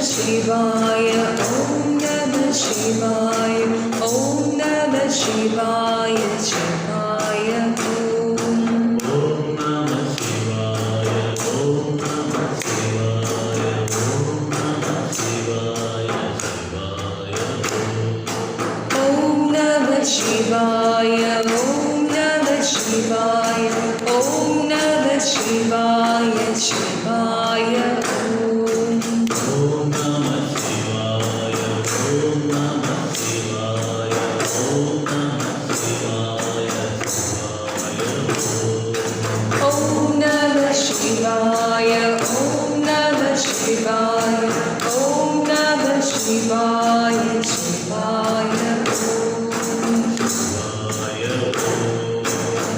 Shivaya, Om Namah Shivaya, Om Namah Shivaya, Shivaya Om. Om Namah Shivaya, Om Namah Shivaya, Om Namah Shivaya, Shivaya Om. Om Namah Shivaya, Om Namah Shivaya, Om Namah Shivaya, Shivaya Om. Om Namah Shivaya, Om Namah Shivaya, Om Namah Shivaya, Shivaya Om.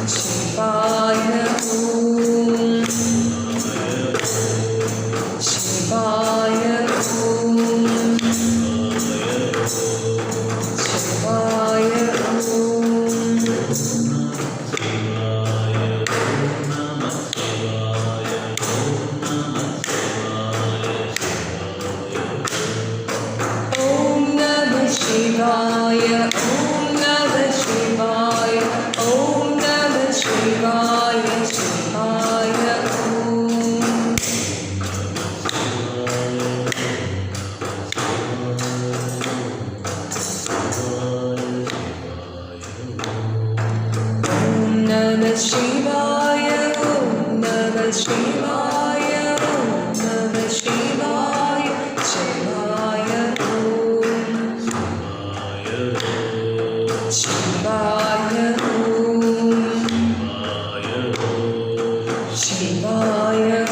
Shivaya Om. Shivaya Om. Shivaya Om Namah Shivaya, Om Namah Shivaya, Om Namah Shivaya, Shivaya Om. Om Namah Shivaya, Om Namah Shivaya, Om Namah Shivaya, Shivaya Om. Shivaya Om. Shivaya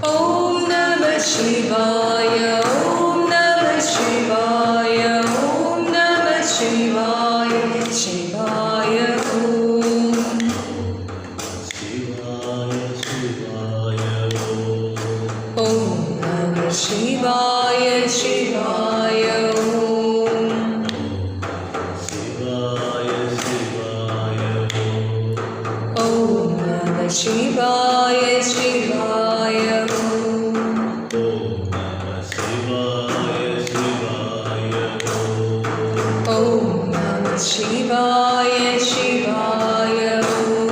Om Namah Shivaya, Om Namah Shivaya, Om Namah Shivaya, Shivaya Om. Om Namah Shivaya, Shivaya Om. Om Namah Shivaya, Shivaya Om. Om Namah Shivaya, Shivaya Om.